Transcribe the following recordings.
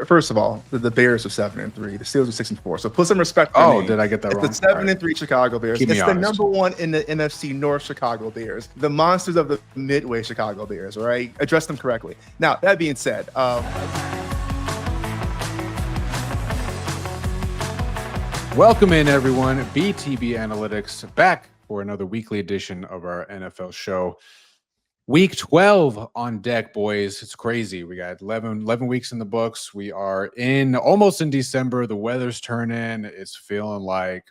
First of all, the Bears are 7-3. The Steelers are 6-4. So put some respect on Oh, their name. did I get that It's wrong? the 7-3 Chicago Bears. Keep me It's the honest. number one in the NFC North Chicago Bears. The monsters of the Midway Chicago Bears, all right? Address them correctly. Now, that being said, welcome in, everyone. BTB Analytics back for another weekly edition of our NFL show. Week 12 on deck, boys. It's crazy. We got 11 weeks in the books. We are almost in December. The weather's turning. It's feeling like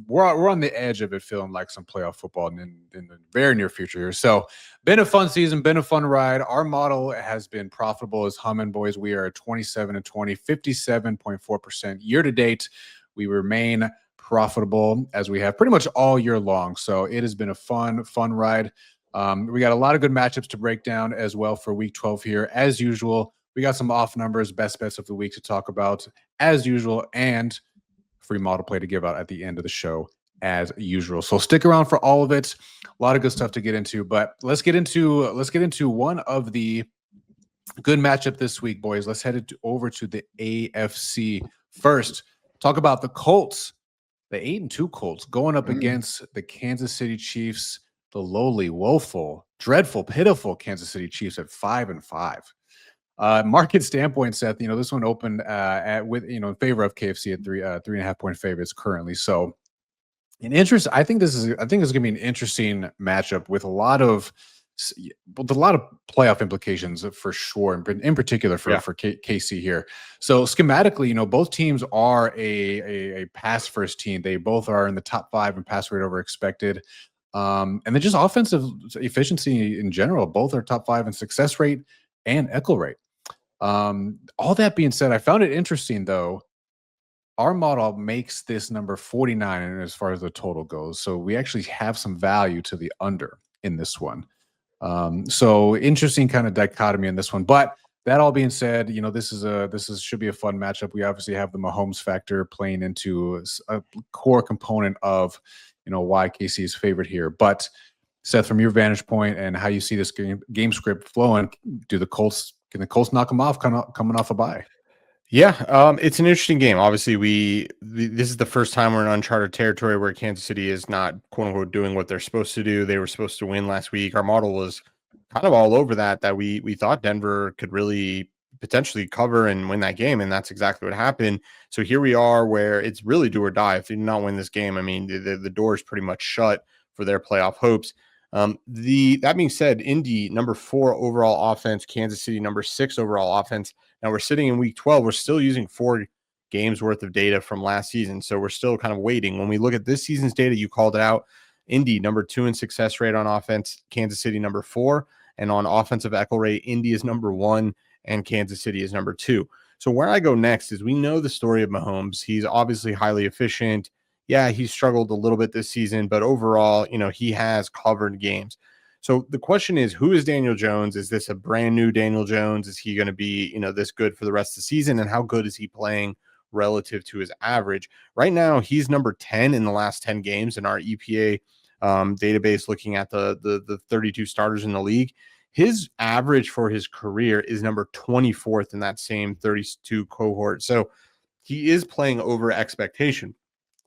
we're on the edge of it feeling like some playoff football in the very near future here. So been a fun season, been a fun ride. Our model has been profitable as humming, boys. We are 27-20, 57.4% year to date. We remain profitable as we have pretty much all year long. So it has been a fun ride. We got a lot of good matchups to break down as well for week 12 here. As usual, we got some off numbers, best bets of the week to talk about as usual, and free model play to give out at the end of the show as usual. So stick around for all of it. A lot of good stuff to get into, but let's get into one of the good matchup this week, boys. Let's head over to the AFC first. Talk about the Colts, the 8-2 Colts going up against the Kansas City Chiefs. The lowly, woeful, dreadful, pitiful Kansas City Chiefs at 5-5. Market standpoint, Seth, this one opened in favor of KFC at 3.5 point favorites currently. So I think this is going to be an interesting matchup with a lot of playoff implications for sure, in particular for KC here. So schematically, both teams are a pass first team. They both are in the top 5 in pass rate over expected. And then just offensive efficiency in general, both are top 5 in success rate and echo rate. All that being said, I found it interesting though. Our model makes this number 49 as far as the total goes. So we actually have some value to the under in this one. So interesting kind of dichotomy in this one. But that all being said, this should be a fun matchup. We obviously have the Mahomes factor playing into a core component of why KC is favored here. But Seth, from your vantage point and how you see this game script flowing, can the Colts knock them off coming off a bye? Yeah, it's an interesting game. Obviously, this is the first time we're in uncharted territory where Kansas City is not, quote unquote, doing what they're supposed to do. They were supposed to win last week. Our model was kind of all over that we thought Denver could really potentially cover and win that game, and that's exactly what happened. So here we are where it's really do or die. If they do not win this game, I mean, the door is pretty much shut for their playoff hopes. That being said, Indy, number 4 overall offense, Kansas City, number 6 overall offense. Now we're sitting in week 12. We're still using 4 games worth of data from last season. So we're still kind of waiting. When we look at this season's data, you called it out. Indy, number 2 in success rate on offense, Kansas City, number 4. And on offensive echo rate, Indy is number 1 and Kansas City is number 2. So where I go next is we know the story of Mahomes. He's obviously highly efficient. Yeah, he's struggled a little bit this season, but overall, he has covered games. So the question is, who is Daniel Jones? Is this a brand new Daniel Jones? Is he going to be, this good for the rest of the season? And how good is he playing relative to his average? Right now, he's number 10 in the last 10 games in our EPA database, looking at the 32 starters in the league. His average for his career is number 24th in that same 32 cohort. So he is playing over expectation.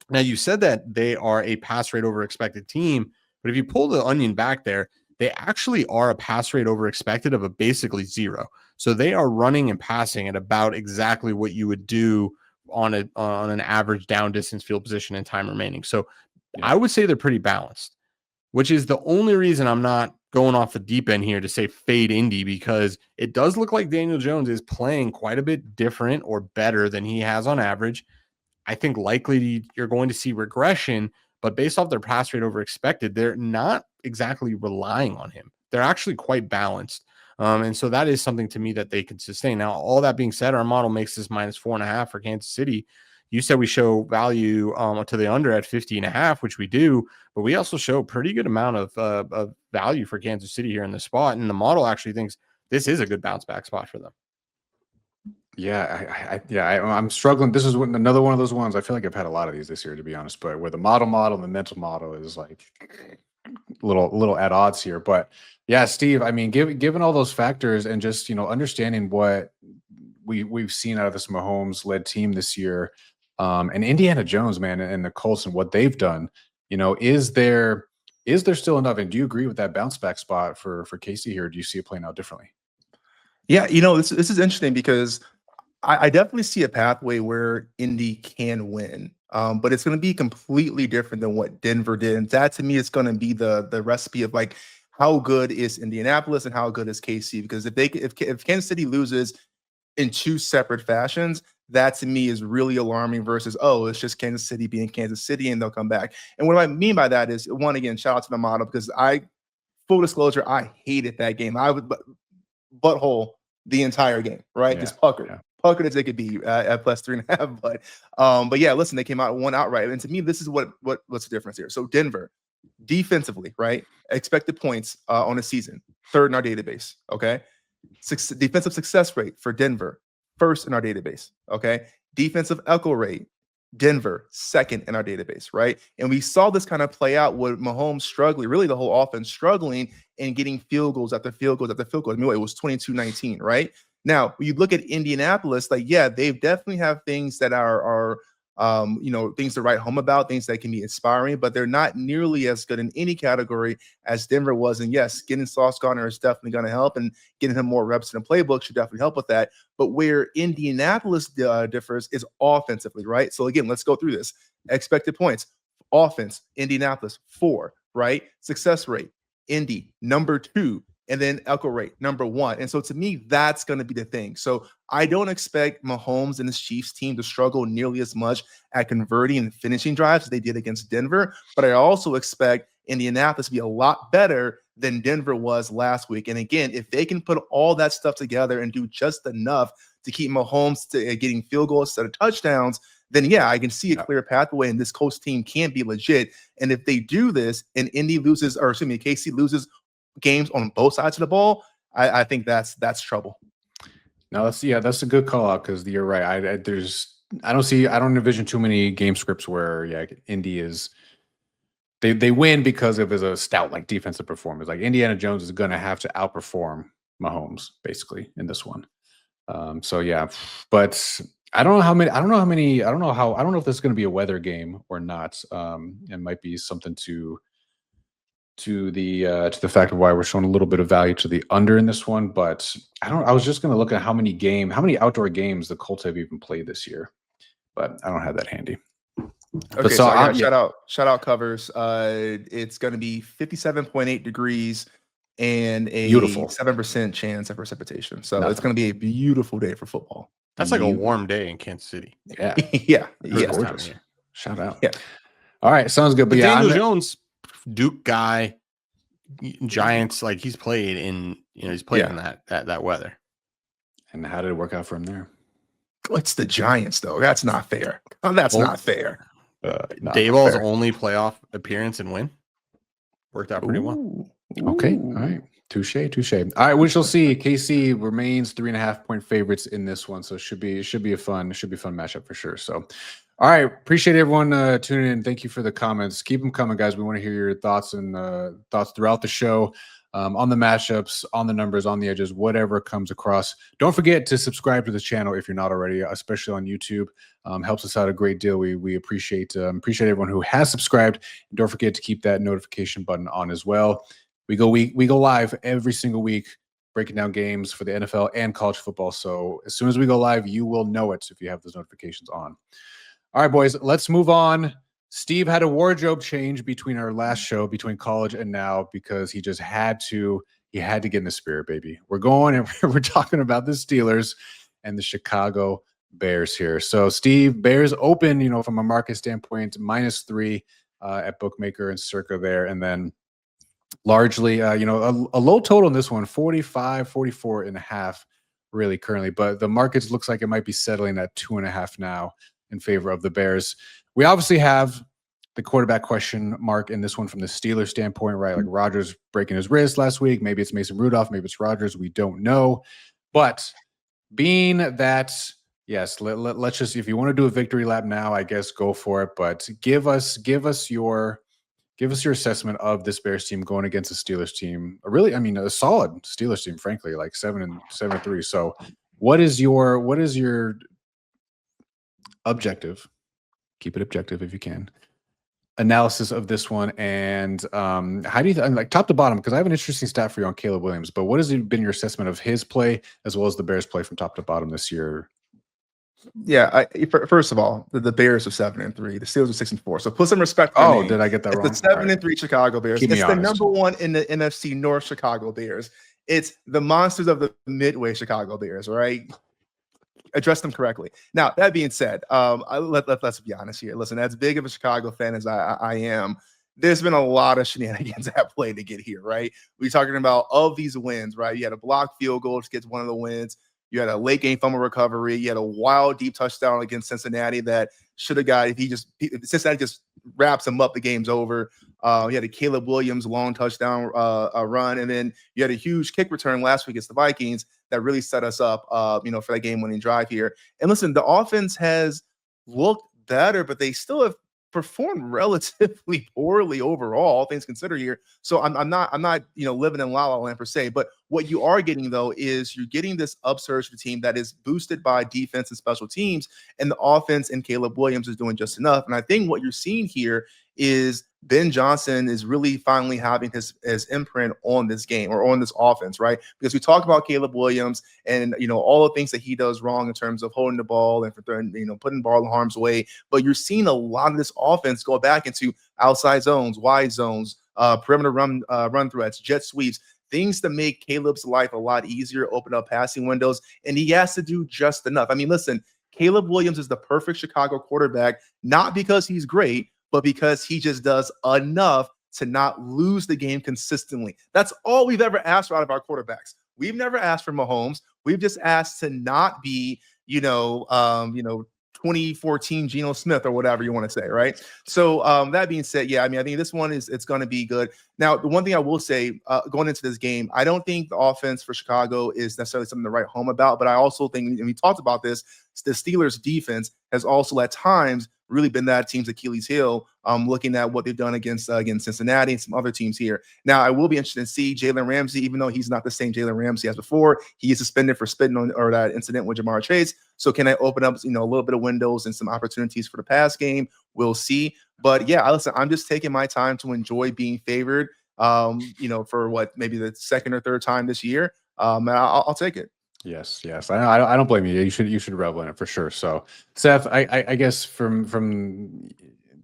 Now, you said that they are a pass rate over expected team, but if you pull the onion back there, they actually are a pass rate over expected of basically 0. So they are running and passing at about exactly what you would do on an average down distance field position and time remaining. So I would say they're pretty balanced, which is the only reason I'm not going off the deep end here to say fade Indy, because it does look like Daniel Jones is playing quite a bit different or better than he has on average. I think likely you're going to see regression, but based off their pass rate over expected, they're not exactly relying on him. They're actually quite balanced. And so that is something to me that they can sustain. Now, all that being said, our model makes this -4.5 for Kansas City. You said we show value to the under at 50.5, which we do, but we also show a pretty good amount of value for Kansas City here in the spot. And the model actually thinks this is a good bounce back spot for them. Yeah, I'm struggling. This is another one of those ones. I feel like I've had a lot of these this year, to be honest. But where the model and the mental model is like little at odds here. But yeah, Steve, I mean, given all those factors and just understanding what we've seen out of this Mahomes-led team this year, and Indiana Jones, man, and the Colts and what they've done. Is there still enough? And do you agree with that bounce back spot for Casey here? Or do you see it playing out differently? Yeah, this is interesting because I definitely see a pathway where Indy can win, but it's going to be completely different than what Denver did. And that, to me, is going to be the recipe of like how good is Indianapolis and how good is KC. Because if Kansas City loses in two separate fashions, that to me is really alarming. Versus it's just Kansas City being Kansas City and they'll come back. And what I mean by that is, one, again, shout out to the model, because full disclosure, I hated that game. I would butthole the entire game, right? Yeah, Just puckered. yeah. Puckered as they could be at plus 3.5. But yeah, listen, they came out and won outright. And to me, this is what's the difference here. So Denver, defensively, right? Expected points on the season, third in our database. Okay. Defensive success rate for Denver, first in our database. Okay. Defensive echo rate, Denver, second in our database, right? And we saw this kind of play out with Mahomes struggling, really the whole offense struggling and getting field goals after field goals after field goals. I mean, it was 22-19, right? Now, when you look at Indianapolis, like, yeah, they definitely have things that are things to write home about, things that can be inspiring, but they're not nearly as good in any category as Denver was. And yes, getting Sauce Gardner is definitely going to help, and getting him more reps in the playbook should definitely help with that. But where Indianapolis differs is offensively, right? So again, let's go through this. Expected points, offense, Indianapolis, 4, right? Success rate, Indy, number 2. And then echo rate, number 1. And so to me, that's going to be the thing. So I don't expect Mahomes and his Chiefs team to struggle nearly as much at converting and finishing drives as they did against Denver. But I also expect Indianapolis to be a lot better than Denver was last week. And again, if they can put all that stuff together and do just enough to keep Mahomes to getting field goals instead of touchdowns, then yeah, I can see a clear pathway, and this Colts team can be legit. And if they do this and KC loses games on both sides of the ball, I think that's trouble. No, that's a good call out, because you're right. I don't envision too many game scripts where Indy is they win because of a stout like defensive performance. Like Indiana Jones is going to have to outperform Mahomes basically in this one. So yeah, but I don't know if this is going to be a weather game or not. It might be something to the fact of why we're showing a little bit of value to the under in this one, but I was just going to look at how many outdoor games the Colts have even played this year, but I don't have that handy. Okay, so shout out covers. It's going to be 57.8 degrees and a beautiful 7% chance of precipitation. So it's going to be a beautiful day for football. That's like a warm day in Kansas City. Yeah. Yeah. Gorgeous. Shout out. Yeah. All right. Sounds good. But Daniel Jones, Duke guy, Giants, like he's played in in that weather. And how did it work out for him there? It's the Giants, though. That's not fair. Not fair. Dayball's only playoff appearance and win worked out pretty well. Okay. All right. Touche. All right. We shall see. KC remains 3.5-point favorites in this one, so it should be a fun matchup for sure. So. All right. Appreciate everyone tuning in. Thank you for the comments. Keep them coming, guys. We want to hear your thoughts and thoughts throughout the show on the matchups, on the numbers, on the edges, whatever comes across. Don't forget to subscribe to this channel if you're not already, especially on YouTube. Helps us out a great deal. We appreciate everyone who has subscribed. And don't forget to keep that notification button on as well. We go live every single week, breaking down games for the NFL and college football. So as soon as we go live, you will know it if you have those notifications on. All right, boys, let's move on. Steve had a wardrobe change between our last show, between college and now, because he just had to get in the spirit, baby. We're going and we're talking about the Steelers and the Chicago Bears here. So, Steve, Bears open, from a market standpoint, -3 at bookmaker and circa there. And then largely, a low total in this one, 44.5 really currently. But the markets looks like it might be settling at 2.5 now in favor of the Bears. We obviously have the quarterback question mark in this one from the Steelers standpoint, right? Like Rodgers breaking his wrist last week. Maybe it's Mason Rudolph. Maybe it's Rodgers. We don't know. But being that, yes, let's just, if you want to do a victory lap now, I guess go for it. But give us your assessment of this Bears team going against the Steelers team. A solid Steelers team, frankly, like 7-3. So What is your objective? Keep it objective if you can. Analysis of this one, and how do you like top to bottom? Because I have an interesting stat for you on Caleb Williams. But what has been your assessment of his play as well as the Bears' play from top to bottom this year? Yeah, first of all, the Bears are 7-3. The Steelers are 6-4. So put some respect on their name. Did I get that wrong? It's the 7-3 Chicago Bears. Keep me It's the honest. number one in the NFC North Chicago Bears. It's the monsters of the Midway Chicago Bears, right? Address them correctly. Now, that being said, let's be honest here. Listen, as big of a Chicago fan as I am, there's been a lot of shenanigans at play to get here, right? We're talking about of these wins, right? You had a blocked field goal to get one of the wins. You had a late game fumble recovery. You had a wild deep touchdown against Cincinnati that should have got, if Cincinnati just wraps him up, the game's over. You had a Caleb Williams long touchdown run, and then you had a huge kick return last week against the Vikings that really set us up, for that game-winning drive here. And listen, the offense has looked better, but they still have performed relatively poorly overall, all things considered here. So I'm not living in la la land per se, but what you are getting though is you're getting this upsurge of a team that is boosted by defense and special teams, and the offense and Caleb Williams is doing just enough. And I think what you're seeing here is Ben Johnson is really finally having his imprint on this game or on this offense, right? Because we talk about Caleb Williams and all the things that he does wrong in terms of holding the ball and for throwing, putting the ball in harm's way. But you're seeing a lot of this offense go back into outside zones, wide zones, perimeter run threats, jet sweeps, things to make Caleb's life a lot easier, open up passing windows, and he has to do just enough. I mean, listen, Caleb Williams is the perfect Chicago quarterback, not because he's great, but because he just does enough to not lose the game consistently. That's all we've ever asked out of our quarterbacks. We've never asked for Mahomes. We've just asked to not be, 2014 Geno Smith or whatever you want to say, right? So that being said, I think this one it's going to be good. Now, the one thing I will say going into this game, I don't think the offense for Chicago is necessarily something to write home about, but I also think, and we talked about this, the Steelers defense has also at times really been that team's Achilles heel, looking at what they've done against Cincinnati and some other teams here. Now, I will be interested to see Jalen Ramsey, even though he's not the same Jalen Ramsey as before. He is suspended for spitting on or that incident with Jamar Chase. So can I open up, a little bit of windows and some opportunities for the pass game? We'll see. But listen, I'm just taking my time to enjoy being favored, for maybe the second or third time this year. And I'll take it. Yes. I don't blame you. You should revel in it for sure. So, Seth, I guess from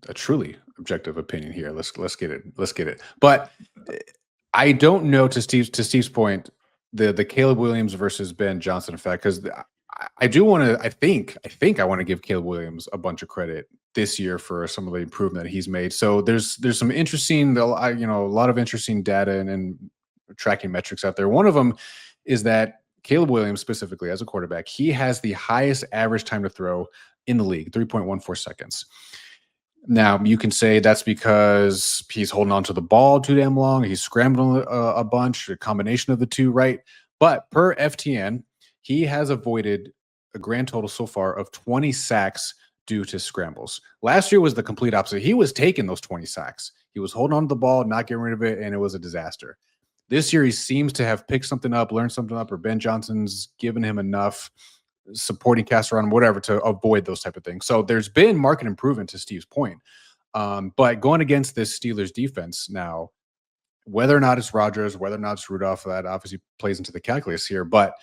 a truly objective opinion here, let's get it. But I don't know, to Steve's point, the Caleb Williams versus Ben Johnson effect, because I do want to. I think I want to give Caleb Williams a bunch of credit this year for some of the improvement that he's made. So there's some interesting, a lot of interesting data and tracking metrics out there. One of them is that Caleb Williams, specifically as a quarterback, he has the highest average time to throw in the league, 3.14 seconds. Now, you can say that's because he's holding on to the ball too damn long. He's scrambling a bunch, a combination of the two, right? But per FTN, he has avoided a grand total so far of 20 sacks due to scrambles. Last year was the complete opposite. He was taking those 20 sacks. He was holding on to the ball, not getting rid of it, and it was a disaster. This year, he seems to have picked something up, learned something up, or Ben Johnson's given him enough supporting cast around, whatever, to avoid those type of things. So there's been market improvement, to Steve's point. But going against this Steelers defense now, whether or not it's Rodgers, whether or not it's Rudolph, that obviously plays into the calculus here. But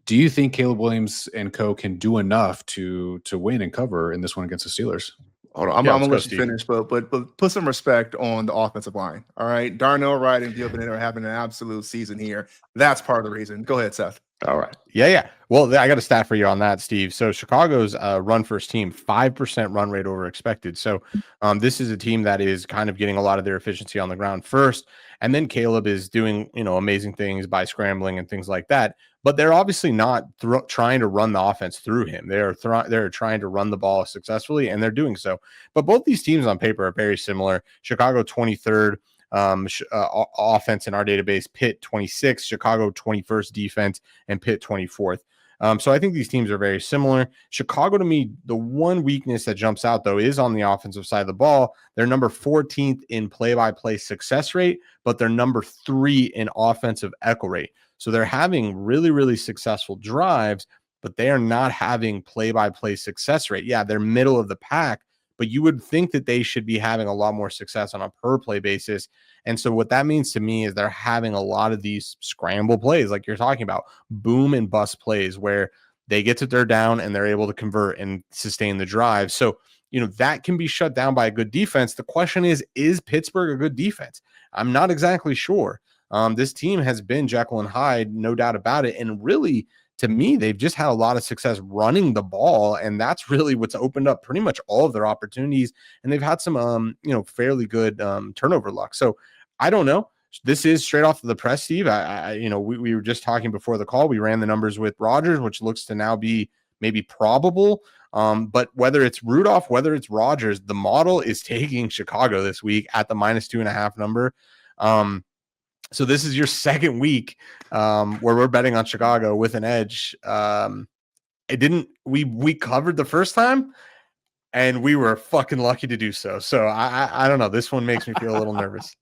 do you think Caleb Williams and co can do enough to win and cover in this one against the Steelers? Hold on, I'm gonna let you finish, but put some respect on the offensive line. All right, Darnell Wright and Gio Bennett are having an absolute season here. That's part of the reason. Go ahead, Seth. All right. Yeah. Well, I got a stat for you on that, Steve. So Chicago's run first team, 5% run rate over expected. So this is a team that is kind of getting a lot of their efficiency on the ground first. And then Caleb is doing, amazing things by scrambling and things like that. But they're obviously not trying to run the offense through him. They're trying to run the ball successfully, and they're doing so. But both these teams on paper are very similar. Chicago 23rd offense in our database, Pitt 26th, Chicago 21st defense, and Pitt 24th. So I think these teams are very similar. Chicago, to me, the one weakness that jumps out, though, is on the offensive side of the ball. They're number 14th in play-by-play success rate, but they're number 3 in offensive echo rate. So they're having really, really successful drives, but they are not having play-by-play success rate. Yeah, they're middle of the pack, but you would think that they should be having a lot more success on a per play basis. And so what that means to me is they're having a lot of these scramble plays, like you're talking about, boom and bust plays where they get to third down and they're able to convert and sustain the drive. So, that can be shut down by a good defense. The question is Pittsburgh a good defense? I'm not exactly sure. This team has been Jekyll and Hyde, no doubt about it. And really, to me, they've just had a lot of success running the ball, and that's really what's opened up pretty much all of their opportunities. And they've had some, fairly good turnover luck. So I don't know. This is straight off of the press, Steve. We were just talking before the call. We ran the numbers with Rodgers, which looks to now be maybe probable. But whether it's Rudolph, whether it's Rodgers, the model is taking Chicago this week at the -2.5 number. So this is your second week where we're betting on Chicago with an edge. We covered the first time and we were fucking lucky to do so. So I don't know. This one makes me feel a little nervous.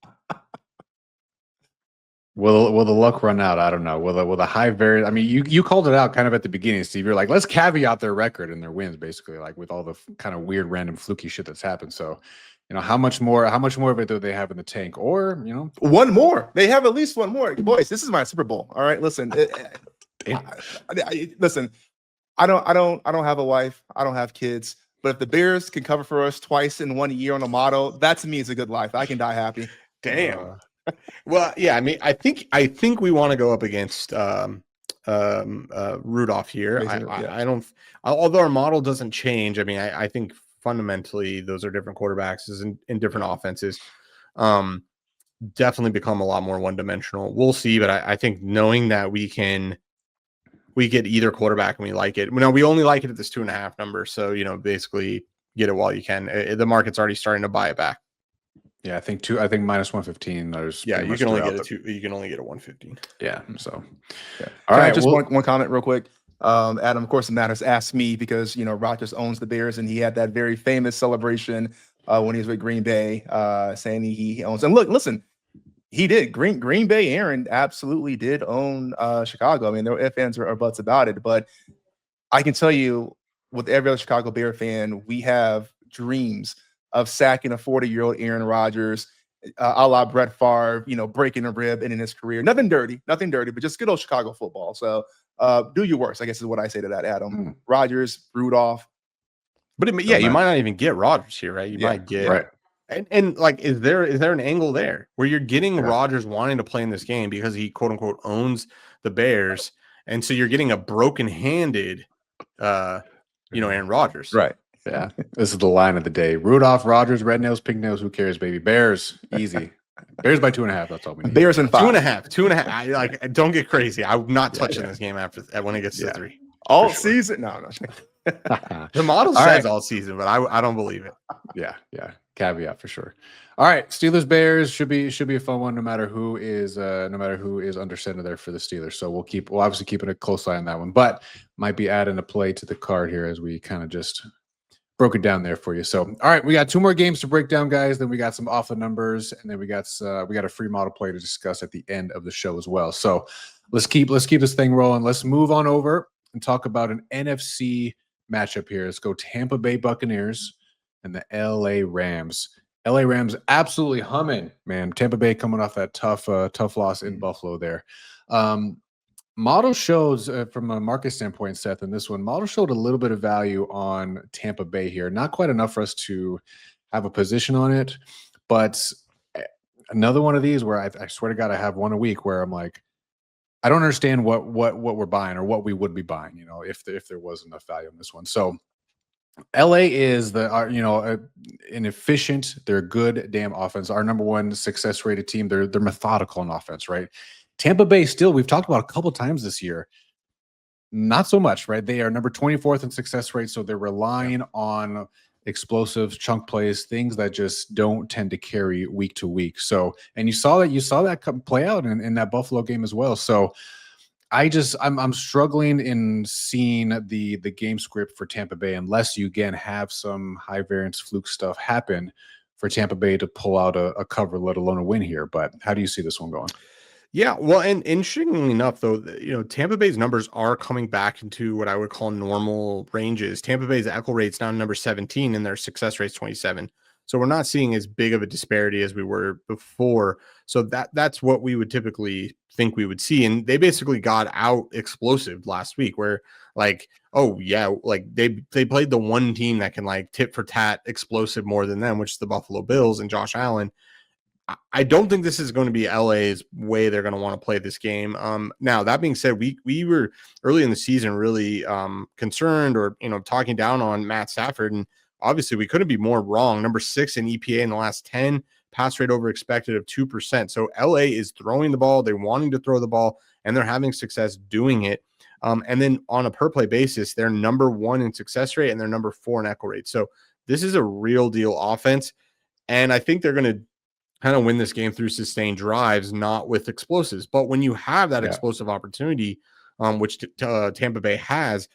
Will the luck run out? I don't know. Will the high variance? I mean, you called it out kind of at the beginning, Steve. You're like, let's caveat their record and their wins, basically, like with all the kind of weird, random, fluky shit that's happened. So, how much more of it do they have in the tank? Or, one more. They have at least one more. Boys, this is my Super Bowl. All right, listen. Listen, I don't have a wife. I don't have kids. But if the Bears can cover for us twice in 1 year on a model, that to me is a good life. I can die happy. Damn. Well, yeah. I mean, I think we want to go up against Rudolph here. I don't. Although our model doesn't change. I mean, I think fundamentally those are different quarterbacks in different offenses. Definitely become a lot more one-dimensional. We'll see, but I think knowing that we get either quarterback and we like it. No, we only like it at this 2.5 number. So basically get it while you can. The market's already starting to buy it back. Yeah, I think -115. There's you can only get you can only get a 115. Yeah. So all right. Just one comment real quick. Adam, of course, it matters. Asked me because Rodgers owns the Bears, and he had that very famous celebration when he was with Green Bay, saying he owns. And listen, he did. Green Bay. Aaron absolutely did own Chicago. I mean, there were ifs, ands, or buts about it, but I can tell you, with every other Chicago Bear fan, we have dreams of sacking a 40-year-old Aaron Rodgers, a la Brett Favre, breaking a rib in his career. Nothing dirty, but just good old Chicago football. So do your worst, I guess is what I say to that, Adam. Rodgers, Rudolph. But you might not even get Rodgers here, right? You might get right. And like, is there an angle there where you're getting Rodgers wanting to play in this game because he quote unquote owns the Bears, and so you're getting a broken-handed, Aaron Rodgers, right? Yeah, this is the line of the day. Rudolph, Rodgers, red nails, pink nails. Who cares, baby? Bears, easy. Bears by 2.5. That's all we need. Bears and 5. 2.5. Don't get crazy. I'm not touching this game when it gets to 3. All season? No. The model says all season, but I don't believe it. Yeah. Caveat for sure. All right, Steelers Bears should be a fun one, no matter who is under center there for the Steelers. So we'll obviously keeping a close eye on that one, but might be adding a play to the card here as we kind of just broke it down there for you. So, all right, we got 2 more games to break down, guys. Then we got some off the numbers, and then we got a free model play to discuss at the end of the show as well. So let's keep this thing rolling. Let's move on over and talk about an NFC matchup here. Let's go Tampa Bay Buccaneers and the LA Rams. LA Rams absolutely humming, man. Tampa Bay coming off that tough loss in Buffalo there. Model shows from a market standpoint, Seth, in this one, model showed a little bit of value on Tampa Bay here. Not quite enough for us to have a position on it, but another one of these where I swear to God, I have one a week where I'm like, I don't understand what we're buying or what we would be buying, if there was enough value in this one. So LA is an efficient, they're a good damn offense. Our number one success rated team. They're methodical in offense, right? Tampa Bay still, we've talked about a couple times this year, not so much, right? They are number 24th in success rate, so they're relying on explosive chunk plays, things that just don't tend to carry week to week. So, and you saw that play out in that Buffalo game as well. So I'm struggling in seeing the game script for Tampa Bay unless you again have some high variance fluke stuff happen for Tampa Bay to pull out a cover, let alone a win here. But how do you see this one going? Yeah, well, and interestingly enough, though, Tampa Bay's numbers are coming back into what I would call normal ranges. Tampa Bay's echo rate's down to number 17 and their success rate's 27. So we're not seeing as big of a disparity as we were before. So that's what we would typically think we would see. And they basically got out explosive last week where like, oh yeah, like they played the one team that can like tit for tat explosive more than them, which is the Buffalo Bills and Josh Allen. I don't think this is going to be LA's way they're going to want to play this game. Now that being said, we were early in the season really concerned or talking down on Matt Stafford, and obviously we couldn't be more wrong. Number 6 in EPA in the last 10, pass rate over expected of 2%. So LA is throwing the ball, they're wanting to throw the ball, and they're having success doing it. And then on a per play basis, they're number 1 in success rate and they're number 4 in echo rate. So this is a real deal offense, and I think they're going to kind of win this game through sustained drives, not with explosives. But when you have that explosive opportunity, which Tampa Bay has,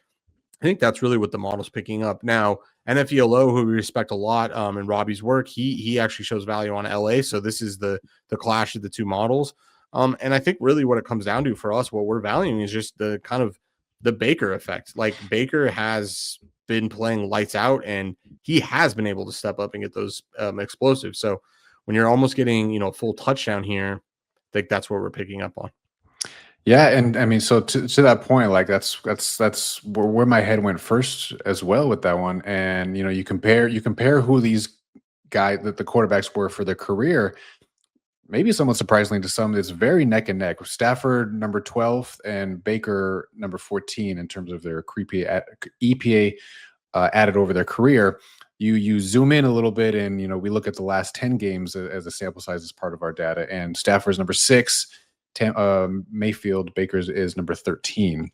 I think that's really what the model's picking up. Now, NFELO, who we respect a lot, and Robbie's work, he actually shows value on LA. So this is the clash of the two models. And I think really what it comes down to for us, what we're valuing is just the kind of the Baker effect. Like Baker has been playing lights out and he has been able to step up and get those explosives. So when you're almost getting, full touchdown here, I think that's what we're picking up on. Yeah, and I mean, so to that point, like that's where my head went first as well with that one. And you compare who these guys that the quarterbacks were for their career. Maybe somewhat surprisingly to some, it's very neck and neck. Stafford number 12 and Baker number 14 in terms of their EPA added over their career. You zoom in a little bit, and we look at the last 10 games as a sample size as part of our data. And Stafford's number 6. Mayfield Baker's is number 13.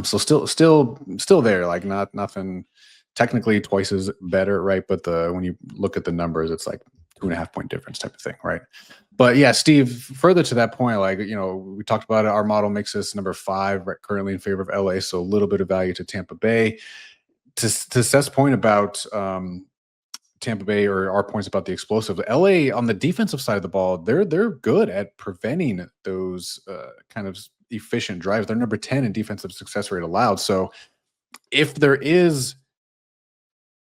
So still there, like nothing technically twice as better, right? But when you look at the numbers, it's like 2.5 point difference type of thing, right? But yeah, Steve, further to that point, like we talked about it, our model makes us number 5 right, currently in favor of LA, so a little bit of value to Tampa Bay. To Seth's point about Tampa Bay, or our points about the explosive, LA on the defensive side of the ball, they're good at preventing those kind of efficient drives. They're number 10 in defensive success rate allowed. So if there is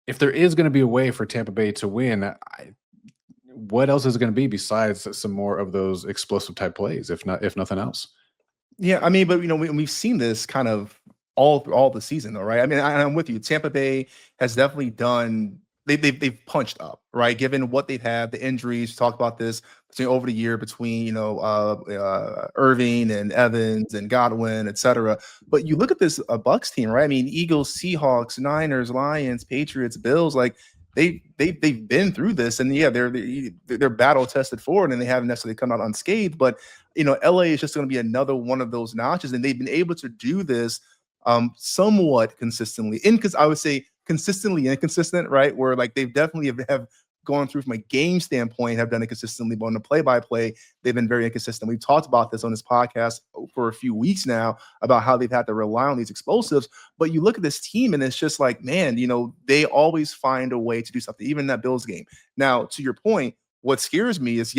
going to be a way for Tampa Bay to win, what else is it going to be besides some more of those explosive type plays, if nothing else? Yeah, I mean, but we've seen this kind of all the season, though, right? I mean, I'm with you. Tampa Bay has definitely done. They've punched up, right? Given what they've had, the injuries. Talk about this over the year between Irving and Evans and Godwin, etc. But you look at this Bucks team, right? I mean, Eagles, Seahawks, Niners, Lions, Patriots, Bills, like they've been through this, and yeah, they're battle tested forward, and they haven't necessarily come out unscathed. But LA is just going to be another one of those notches, and they've been able to do this somewhat consistently. Because I would say consistently inconsistent, right? Where like they've definitely have gone through from a game standpoint, have done it consistently, but on the play-by-play, they've been very inconsistent. We've talked about this on this podcast for a few weeks now about how they've had to rely on these explosives. But you look at this team and it's just like, man, they always find a way to do something, even in that Bills game. Now, to your point, what scares me is,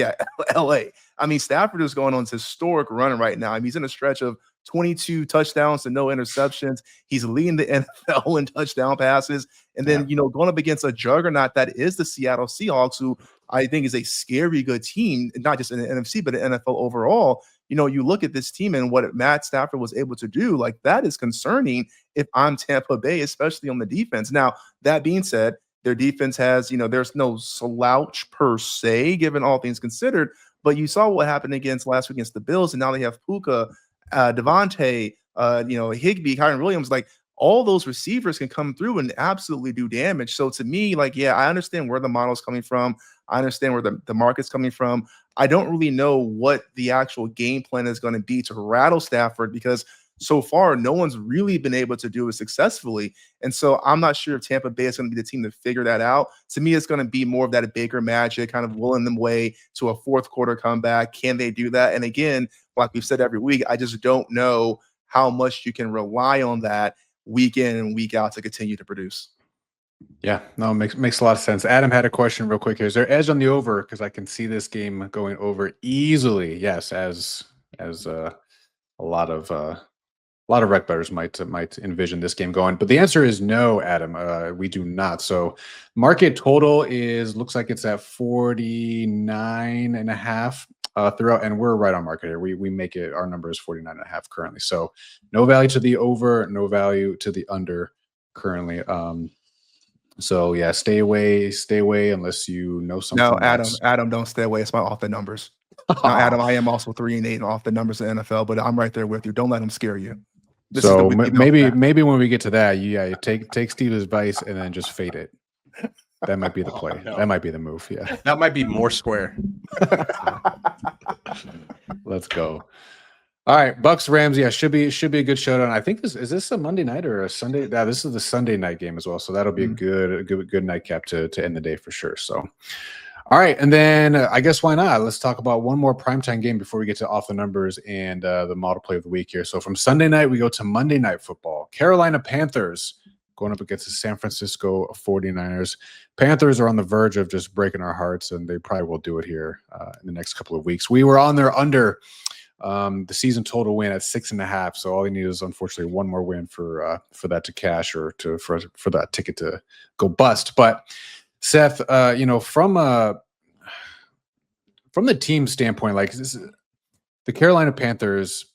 LA. I mean, Stafford is going on this historic run right now. I mean, he's in a stretch of 22 touchdowns and no interceptions. He's leading the NFL in touchdown passes. And then, going up against a juggernaut that is the Seattle Seahawks, who I think is a scary good team, not just in the NFC, but in the NFL overall. You look at this team and what Matt Stafford was able to do, like that is concerning if I'm Tampa Bay, especially on the defense. Now, that being said, their defense has, there's no slouch per se, given all things considered. But you saw what happened last week against the Bills, and now they have Puka, Devontae, Higbee, Kyron Williams. Like all those receivers can come through and absolutely do damage. So to me, like, yeah, I understand where the model's coming from. I understand where the market's coming from. I don't really know what the actual game plan is going to be to rattle Stafford, because so far, no one's really been able to do it successfully. And so I'm not sure if Tampa Bay is going to be the team to figure that out. To me, it's going to be more of that Baker magic, kind of willing them way to a fourth quarter comeback. Can they do that? And again, like we've said every week, I just don't know how much you can rely on that week in and week out to continue to produce. Yeah, no, makes a lot of sense. Adam had a question real quick here. Is there edge on the over? Because I can see this game going over easily. Yes, as a lot of rec bettors might envision this game going, but the answer is no, Adam. We do not. So market total looks like it's at 49.5 throughout, and we're right on market here. We make it, our number is 49.5 currently. So no value to the over, no value to the under currently. So yeah, stay away unless you know something. No, Adam, don't stay away. It's my off the numbers. Now, Adam, I am also 3-8 off the numbers in NFL, but I'm right there with you. Don't let him scare you. This is the week maybe when we get to that, you take Steve's advice and then just fade it. That might be the play. No. That might be the move. Yeah, That might be more square. let's go. All right, Bucks Rams. Yeah, should be a good showdown. I think this a Monday night or a Sunday? Yeah, this is the Sunday night game as well. So that'll be a good nightcap to end the day for sure. So, all right, and then I guess why not? Let's talk about one more primetime game before we get to off the numbers and the model play of the week here. So from Sunday night we go to Monday Night Football. Carolina Panthers going up against the San Francisco 49ers. Panthers are on the verge of just breaking our hearts, and they probably will do it here in the next couple of weeks. We were on their under. The season total win at 6.5. So all they need is unfortunately one more win for that to cash or for that ticket to go bust. But Seth, from the team standpoint, like the Carolina Panthers,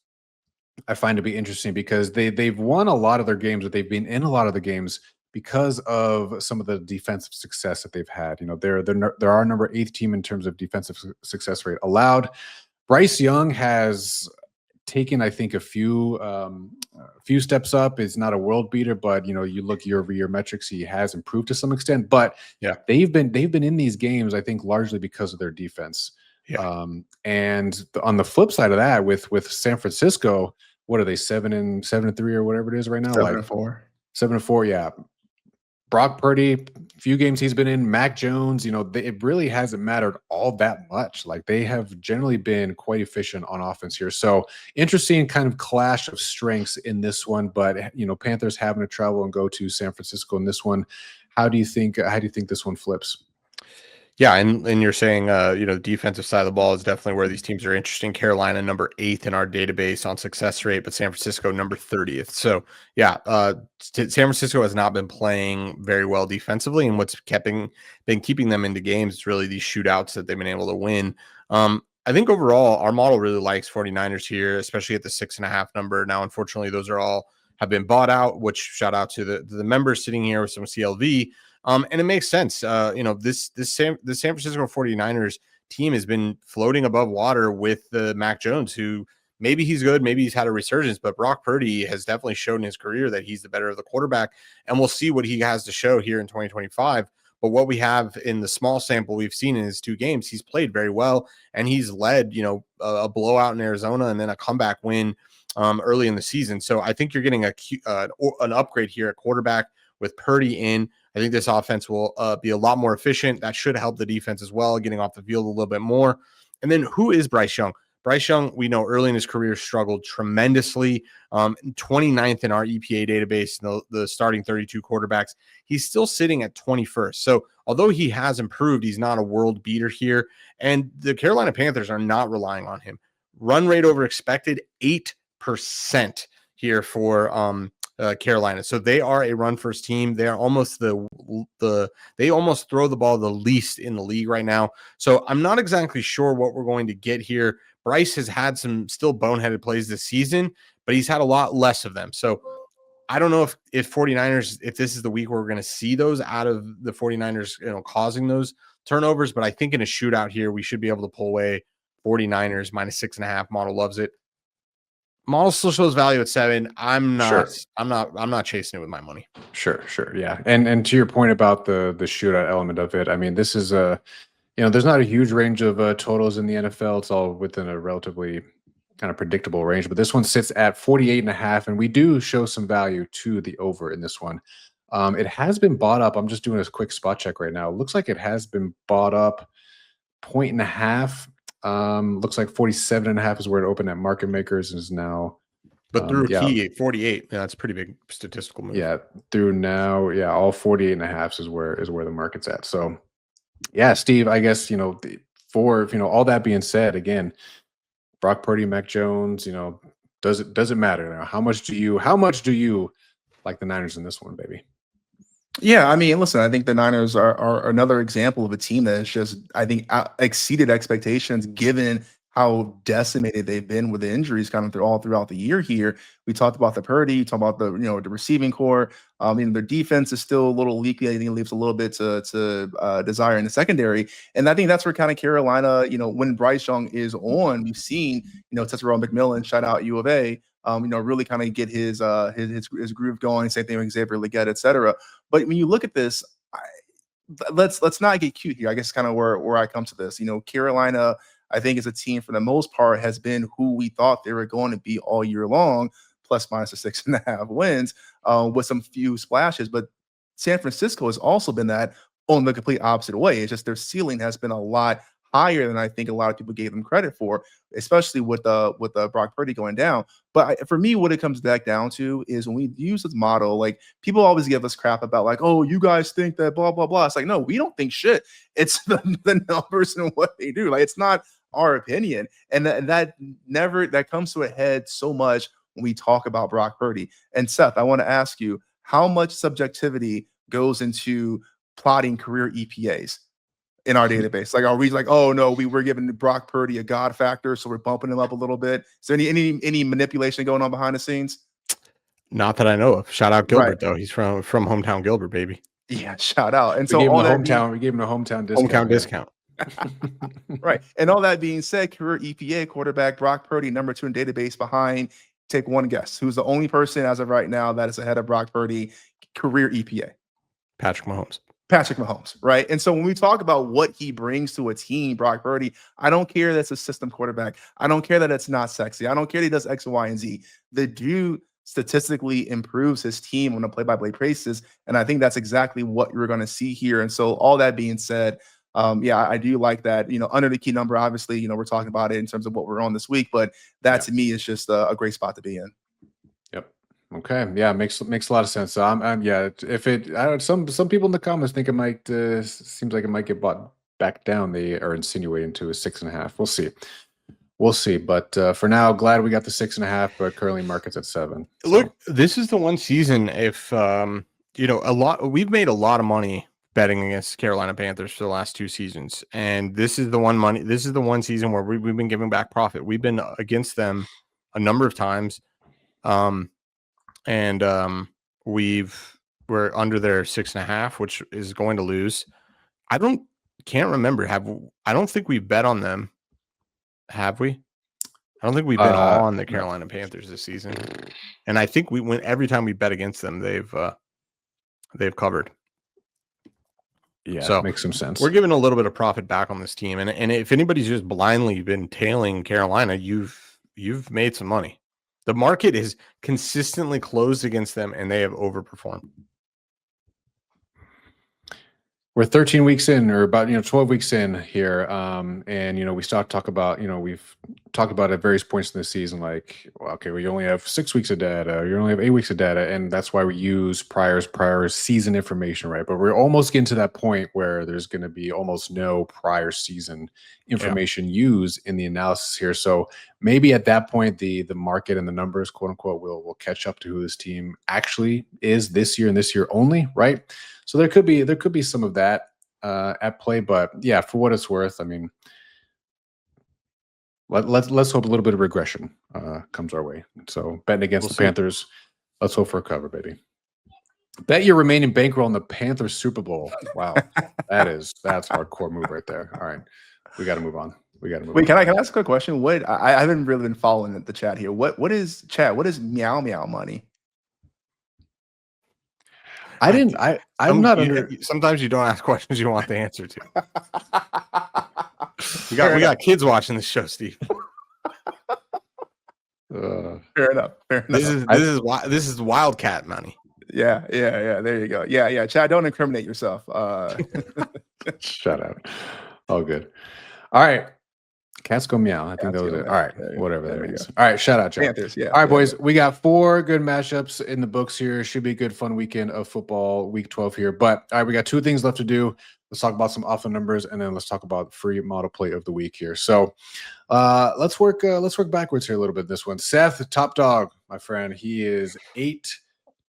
I find to be interesting because they've won a lot of their games, but they've been in a lot of the games because of some of the defensive success that they've had. They're our number 8th team in terms of defensive success rate allowed. Bryce Young has taken, I think, a few steps up. It's not a world beater, but you look year-over-year metrics, he has improved to some extent. But yeah, they've been in these games, I think, largely because of their defense. Yeah. And on the flip side of that, with San Francisco, what are they 7-3 or whatever it is right now? 7-4. 7-4, yeah. Brock Purdy, few games he's been in, Mac Jones, it really hasn't mattered all that much. Like they have generally been quite efficient on offense here. So interesting kind of clash of strengths in this one, but Panthers having to travel and go to San Francisco in this one. How do you think this one flips? Yeah, and you're saying, the defensive side of the ball is definitely where these teams are interesting. Carolina, number 8th in our database on success rate, but San Francisco, number 30th. So, yeah, San Francisco has not been playing very well defensively, and what's been keeping them into games is really these shootouts that they've been able to win. I think overall, our model really likes 49ers here, especially at the 6.5 number. Now, unfortunately, those are all have been bought out, which shout out to the members sitting here with some CLV. And it makes sense. This San Francisco 49ers team has been floating above water with the Mac Jones, who maybe he's good, maybe he's had a resurgence, but Brock Purdy has definitely shown in his career that he's the better of the quarterback, and we'll see what he has to show here in 2025. But what we have in the small sample we've seen in his 2 games, he's played very well, and he's led, a blowout in Arizona and then a comeback win early in the season. So I think you're getting an upgrade here at quarterback with Purdy in. I think this offense will be a lot more efficient. That should help the defense as well, getting off the field a little bit more. And then who is Bryce Young? Bryce Young, we know early in his career struggled tremendously. 29th in our EPA database, the starting 32 quarterbacks. He's still sitting at 21st. So although he has improved, he's not a world beater here. And the Carolina Panthers are not relying on him. Run rate over expected, 8% here for Carolina. So they are a run first team. They are almost they almost throw the ball the least in the league right now. So I'm not exactly sure what we're going to get here. Bryce has had some still boneheaded plays this season, but he's had a lot less of them. So I don't know if 49ers, if this is the week where we're going to see those out of the 49ers, causing those turnovers, but I think in a shootout here, we should be able to pull away 49ers -6.5. Model loves it. Model still shows value at 7. I'm not chasing it with my money. Sure. Yeah. And to your point about the shootout element of it, I mean, this is there's not a huge range of totals in the NFL. It's all within a relatively kind of predictable range, but this one sits at 48.5, and we do show some value to the over in this one. It has been bought up. I'm just doing a quick spot check right now. It looks like it has been bought up 1.5. Looks like 47.5 is where it opened at market makers and is now But through key 48, that's a pretty big statistical move. Yeah, through now, all 48 and a half is where the market's at. So, yeah, Steve, I guess, all that being said, again, Brock Purdy, Mac Jones, does it matter now? How much do you like the Niners in this one, baby? Yeah, I mean, listen, I think the Niners are another example of a team that has just, I think, exceeded expectations given how decimated they've been with the injuries kind of throughout the year here. We talked about the Purdy, you talk about the the receiving core. Their defense is still a little leaky. I think it leaves a little bit to desire in the secondary. And I think that's where kind of Carolina, when Bryce Young is on, we've seen, Tetsuo McMillan, shout out U of A, really kind of get his groove going. Same thing with Xavier Legette, et cetera. But when you look at this, let's not get cute here. I guess kind of where I come to this. Carolina, I think, as a team for the most part has been who we thought they were going to be all year long, plus minus a 6.5 wins, with some few splashes. But San Francisco has also been that on the complete opposite way. It's just their ceiling has been a lot higher than I think a lot of people gave them credit for, especially with Brock Purdy going down. But for me, what it comes back down to is when we use this model, like people always give us crap about like, oh, you guys think that blah, blah, blah. It's like, no, we don't think shit. It's the numbers and what they do. Like, it's not our opinion. And that comes to a head so much when we talk about Brock Purdy. And Seth, I want to ask you, how much subjectivity goes into plotting career EPAs in our database? Like, are we like, oh no, we're giving Brock Purdy a God factor, so we're bumping him up a little bit? Is there any manipulation going on behind the scenes? Not that I know of. Shout out Gilbert, though. He's from hometown Gilbert, baby. Yeah, shout out. And we gave him a hometown discount. Right. And all that being said, career EPA quarterback Brock Purdy, number 2 in database behind. Take one guess. Who's the only person as of right now that is ahead of Brock Purdy career EPA? Patrick Mahomes, right? And so when we talk about what he brings to a team, Brock Purdy, I don't care that's a system quarterback. I don't care that it's not sexy. I don't care that he does X, Y, and Z. The dude statistically improves his team on a play-by-play basis, and I think that's exactly what you're going to see here. And so all that being said, I do like that, under the key number, obviously, we're talking about it in terms of what we're on this week, but that to me is just a great spot to be in. Yep. Okay. Yeah. Makes a lot of sense. So some people in the comments think it might, seems like it might get bought back down. They are insinuating to a 6.5. We'll see. But for now, glad we got the 6.5, but currently market's at 7. Look, this is the one season if, we've made a lot of money betting against Carolina Panthers for the last 2 seasons. And this is the one season where we've been giving back profit. We've been against them a number of times. We're under their 6.5, which is going to lose. Can't remember. I don't think we bet on them. Have we? I don't think we bet on the Carolina Panthers this season. And I think we win every time we bet against them. They've covered. Yeah, so makes some sense. We're giving a little bit of profit back on this team, and if anybody's just blindly been tailing Carolina, you've made some money. The market is consistently closed against them, and they have overperformed. We're 13 weeks in, or about 12 weeks in here, and we start talk about we've talked about at various points in the season, like, well, okay, we only have 6 weeks of data, you only have 8 weeks of data, and that's why we use prior season information, right? But we're almost getting to that point where there's going to be almost no prior season information used in the analysis here. So maybe at that point, the market and the numbers, quote unquote, will catch up to who this team actually is this year and this year only, right? So there could be some of that at play, but yeah, for what it's worth, I mean, let's hope a little bit of regression comes our way. So betting against the Panthers, let's hope for a cover, baby. Bet your remaining bankroll on the Panthers Super Bowl. Wow, that's hardcore move right there. All right, we got to move on. Wait, can I ask a quick question? What I haven't really been following the chat here. What is chat? What is meow meow money? I'm not under. Sometimes you don't ask questions you want the answer to. we got kids watching this show, Steve. Fair enough. This is Wildcat money. Yeah. There you go. Yeah. Chad, don't incriminate yourself. Shut up. All good. All right. Cats go meow. I think Cats that was go it. meow. All right, There whatever that we means. go. All right, shout out, John. Panthers, yeah. All right, yeah, boys, we got 4 good matchups in the books here. Should be a good, fun weekend of football, week 12 here. But all right, we got 2 things left to do. Let's talk about some off the numbers, and then let's talk about free model play of the week here. So let's work backwards here a little bit. This one, Seth, top dog, my friend. He is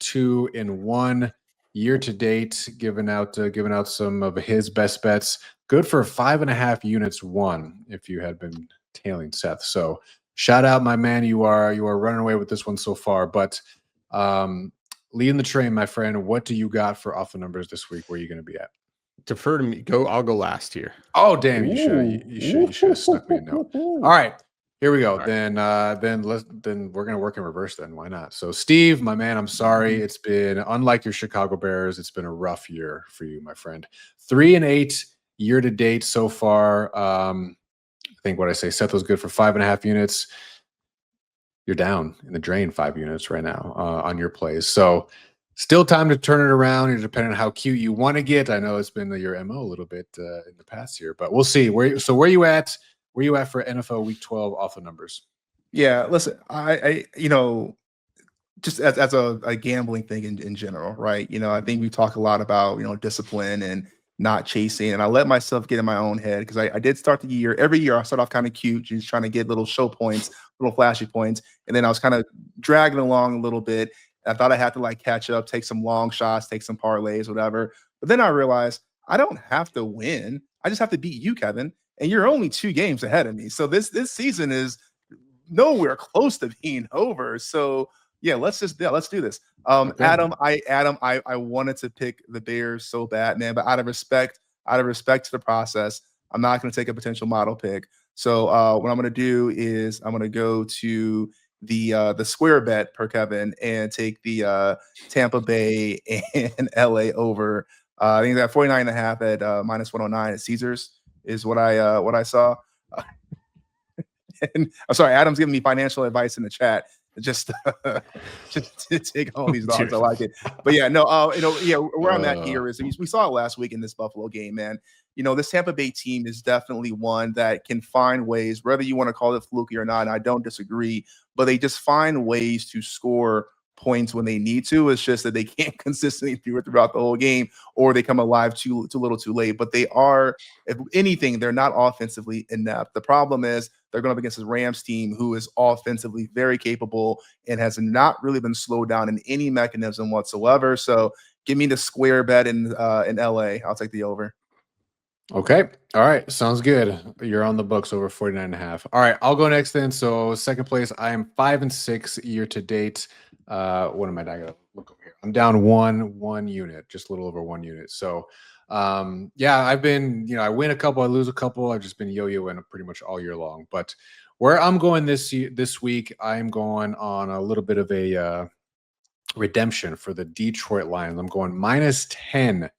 8-2-1 year to date, giving out some of his best bets. Good for 5.5 units won if you had been tailing Seth. So shout out, my man. You are running away with this one so far. But leading the train, my friend. What do you got for off the numbers this week? Where are you going to be at? Defer to me. I'll go last here. Oh, damn! You should have snuck me a note. All right, here we go. All then we're gonna work in reverse. Then why not? So, Steve, my man, I'm sorry. It's been, unlike your Chicago Bears, it's been a rough year for you, my friend. 3-8 year to date so far. I think what I say, Seth was good for 5.5 units. You're down in the drain 5 units right now on your plays. So still time to turn it around. You're depending on how cute you want to get. I know it's been your MO a little bit in the past year, but we'll see. Where you at? Where you at for NFL Week 12 off the numbers? Yeah, listen, I just as a gambling thing in general, right? I think we talk a lot about discipline and not chasing, and I let myself get in my own head because I did start the year. Every year I start off kind of cute, just trying to get little show points, little flashy points, and then I was kind of dragging along a little bit. I thought I had to like catch up, take some long shots, take some parlays, whatever. But then I realized I don't have to win. I just have to beat you, Kevin, and you're only 2 games ahead of me. So this season is nowhere close to being over. So yeah, let's do this. Okay. Adam, I wanted to pick the Bears so bad, man, but out of respect to the process, I'm not going to take a potential model pick. So what I'm going to do is I'm going to go to the square bet per Kevin and take the Tampa Bay and LA over. I think that 49.5 at -109 at Caesars is what I saw. And I'm sorry, Adam's giving me financial advice in the chat. Just to take all these dogs. I like it. But yeah, no, where I'm at here is we saw it last week in this Buffalo game, man. This Tampa Bay team is definitely one that can find ways, whether you want to call it fluky or not, and I don't disagree, but they just find ways to score points when they need to. It's just that they can't consistently do it throughout the whole game, or they come alive too little too late. But they are, if anything, they're not offensively inept. The problem is they're going up against the Rams team who is offensively very capable and has not really been slowed down in any mechanism whatsoever. So give me the square bet in LA. I'll take the over. Okay. All right. Sounds good. You're on the books over 49.5. All right. I'll go next then. So second place, I am 5-6 year to date. What am I gotta look over here? I'm down one unit, just a little over 1 unit. So yeah, I've been, I win a couple, I lose a couple. I've just been yo-yoing pretty much all year long. But where I'm going this week, I'm going on a little bit of a redemption for the Detroit Lions. I'm going -10.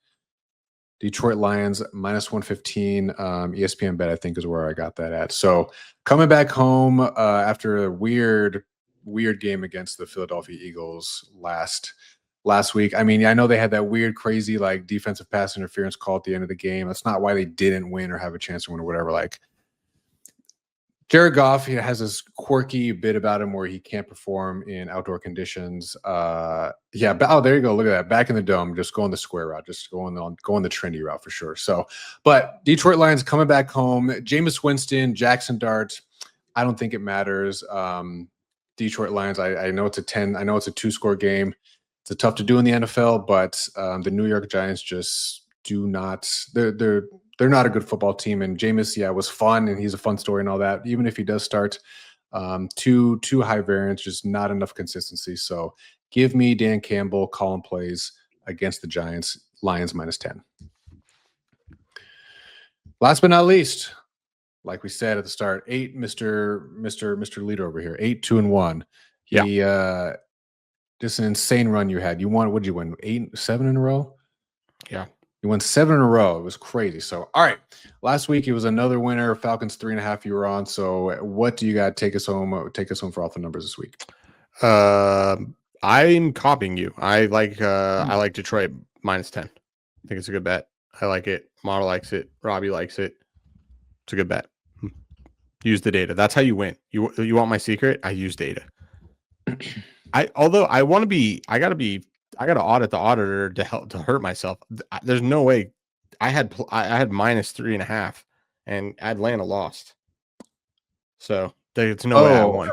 Detroit Lions -115. ESPN bet, I think, is where I got that at. So coming back home after a weird game against the Philadelphia Eagles last week. I mean, I know they had that weird, crazy like defensive pass interference call at the end of the game. That's not why they didn't win or have a chance to win or whatever. Like Jared Goff, he has this quirky bit about him where he can't perform in outdoor conditions. Yeah. Oh, there you go. Look at that. Back in the dome, just going the square route, just going the trendy route for sure. So, but Detroit Lions coming back home. Jameis Winston, Jackson Dart. I don't think it matters. Detroit Lions. I know it's a 10. I know it's a 2-score game. It's tough to do in the NFL, but the New York Giants just do not. They're not a good football team. And Jameis, yeah, was fun, and he's a fun story and all that. Even if he does start too high variance, just not enough consistency. So give me Dan Campbell calling plays against the Giants. Lions -10. Last but not least, like we said at the start, Mr. Leader over here, 8-2-1. He just an insane run you had. What did you win? 7 in a row? Yeah. You won 7 in a row. It was crazy. So, all right. Last week it was another winner. Falcons 3.5 you were on. So what do you got? Take us home for off the numbers this week. I'm copying you. I like Detroit -10. I think it's a good bet. I like it. Model likes it. Robbie likes it. It's a good bet. Use the data. That's how you win. You want my secret? I use data. I gotta audit the auditor to hurt myself. There's no way. I had -3.5, and Atlanta lost. So there's no way I won.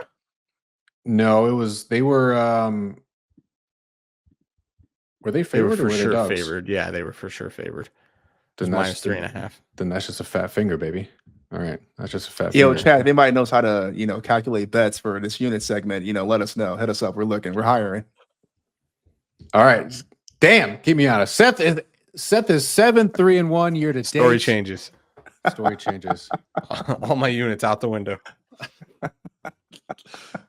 No, they were they favored? They were or for were they sure dogs? favored. Yeah, they were for sure favored. Then that's -3.5. Then that's just a fat finger, baby. All right, that's just a fat Yo, finger. Chad, if anybody knows how to, calculate bets for this unit segment, let us know. Hit us up. We're looking. We're hiring. All right, damn, keep me honest. Seth is 7-3-1 year to date. Story changes. Story changes. All my units out the window.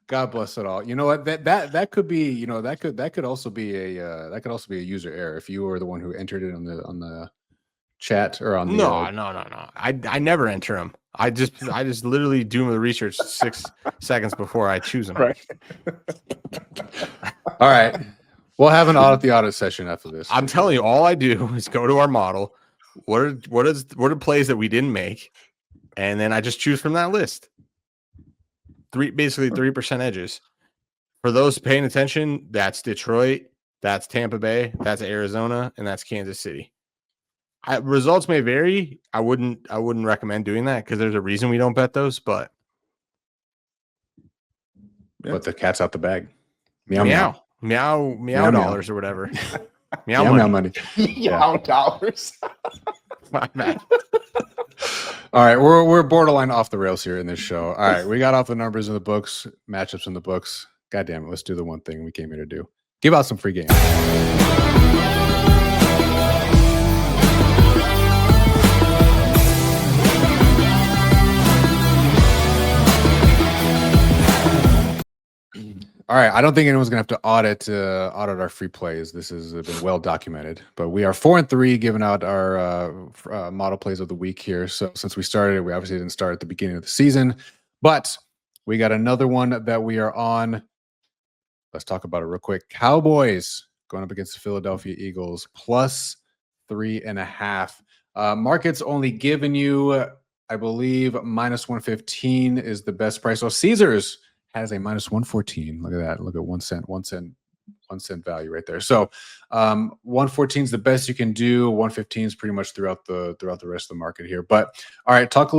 God bless it all. You know what? That could be. That could also be a user error if you were the one who entered it on the chat or on the. No. I never enter them. I just literally do the research 6 seconds before I choose them. Right. All right. We'll have an audit session after this. I'm telling you, all I do is go to our model. What are plays that we didn't make, and then I just choose from that list. Basically 3% edges. For those paying attention, that's Detroit, that's Tampa Bay, that's Arizona, and that's Kansas City. Results may vary. I wouldn't recommend doing that because there's a reason we don't bet those. But the cat's out the bag. Meow dollars or whatever. meow money. Meow dollars. My bad. All right, we're borderline off the rails here in this show. All right, we got off the numbers in the books, matchups in the books. God damn it, let's do the one thing we came here to do. Give out some free games. All right, I don't think anyone's gonna have to audit our free plays. This has been well documented. But we are 4-3, giving out our model plays of the week here. So since we started, we obviously didn't start at the beginning of the season, but we got another one that we are on. Let's talk about it real quick. Cowboys going up against the Philadelphia Eagles, +3.5. Market's only giving you, I believe, -115 is the best price. So Caesars has a -114. Look at that. Look at 1 cent value right there. So 114 is the best you can do. 115 is pretty much throughout the rest of the market here. But all right, talk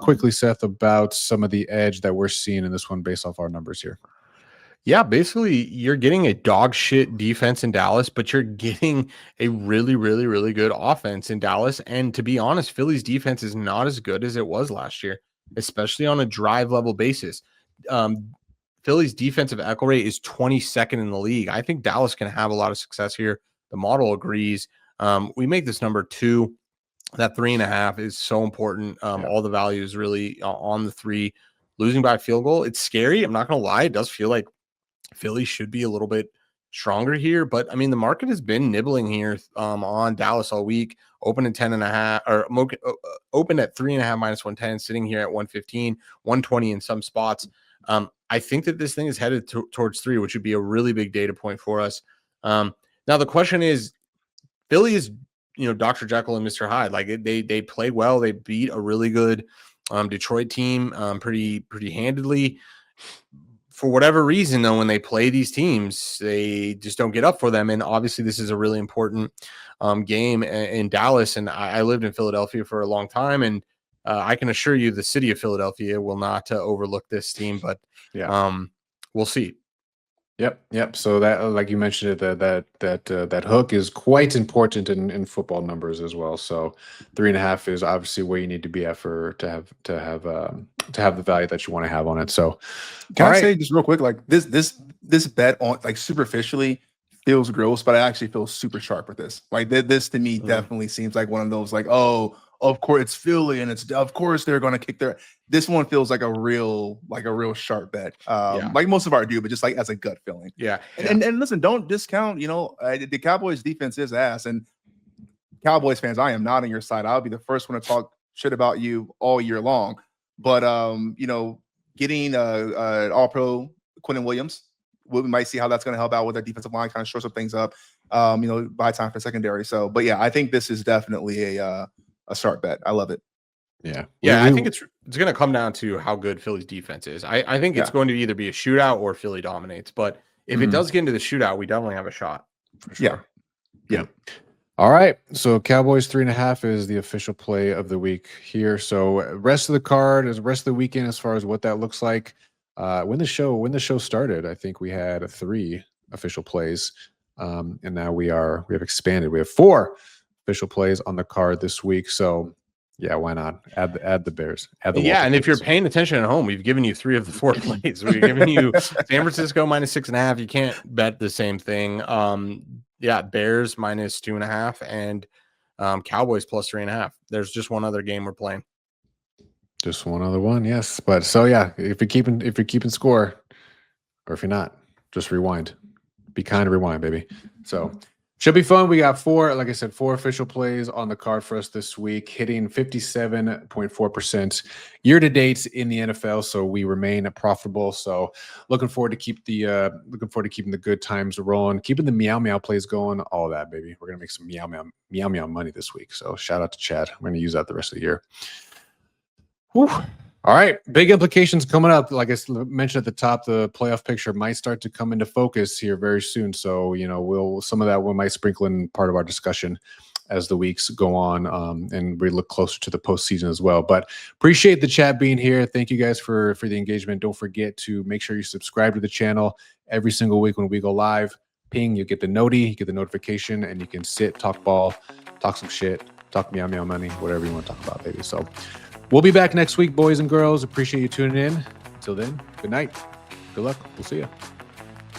quickly, Seth, about some of the edge that we're seeing in this one based off our numbers here. Yeah, basically you're getting a dog shit defense in Dallas, but you're getting a really, really, really good offense in Dallas. And to be honest, Philly's defense is not as good as it was last year, especially on a drive level basis. Philly's defensive echo rate is 22nd in the league. I think Dallas can have a lot of success here. The model agrees. We make this number 2. That 3.5 is so important. All the value is really on the 3. Losing by a field goal, it's scary. I'm not going to lie. It does feel like Philly should be a little bit stronger here, but I mean, the market has been nibbling here on Dallas all week. Open at 10.5 or open at 3.5 -110, sitting here at 115, 120 in some spots. I think that this thing is headed towards 3, which would be a really big data point for us. Now the question is, Philly is, Dr. Jekyll and Mr. Hyde. Like they played well. They beat a really good Detroit team pretty handedly. For whatever reason, though, when they play these teams, they just don't get up for them. And obviously, this is a really important game in Dallas. And I lived in Philadelphia for a long time, and I can assure you, the city of Philadelphia will not overlook this team. But we'll see. Yep. So that, like you mentioned, that hook is quite important in football numbers as well. So 3.5 is obviously where you need to be at to have the value that you want to have on it. So can I say just real quick, like this bet on, like, superficially feels gross, but I actually feel super sharp with this. Like this to me definitely seems like one of those, like, oh, of course it's Philly and of course they're going to kick their. This one feels like a real sharp bet. Like most of our do, but just like as a gut feeling. Yeah. And listen, don't discount, the Cowboys defense is ass, and Cowboys fans, I am not on your side. I'll be the first one to talk shit about you all year long. But getting all-pro Quentin Williams, we might see how that's going to help out with their defensive line, kind of shore some things up, buy time for secondary. So, but yeah, I think this is definitely a sharp bet. I love it. Yeah. I think it's going to come down to how good Philly's defense is. I think it's going to either be a shootout or Philly dominates. But if it does get into the shootout, we definitely have a shot. For sure. Yeah. All right. So Cowboys 3.5 is the official play of the week here. So rest of the card is the rest of the weekend as far as what that looks like. When the show started, I think we had 3 official plays. And now we have expanded. We have 4 official plays on the card this week. So yeah, why not add the Bears? Add the and if you're paying attention at home, we've given you 3 of the 4 plays. We've given you San Francisco -6.5. You can't bet the same thing. Bears -2.5 and Cowboys +3.5. There's just one other game we're playing. Just one other one, yes. But so yeah, if you're keeping score, or if you're not, just rewind. Be kind to rewind, baby. So should be fun. We got 4, like I said, 4 official plays on the card for us this week, hitting 57.4% year to date in the NFL. So we remain profitable. So looking forward to keeping the good times rolling, keeping the meow plays going, all that, baby. We're gonna make some meow money this week. So shout out to Chad. I'm gonna use that the rest of the year. Whew. All right, big implications coming up. Like I mentioned at the top, the playoff picture might start to come into focus here very soon. So, some of that we might sprinkle in part of our discussion as the weeks go on, and we look closer to the postseason as well. But appreciate the chat being here. Thank you guys for the engagement. Don't forget to make sure you subscribe to the channel every single week when we go live. Ping, you get the you get the notification, and you can sit, talk ball, talk some shit, talk meow money, whatever you want to talk about, baby. So we'll be back next week, boys and girls. Appreciate you tuning in. Until then, good night. Good luck. We'll see you.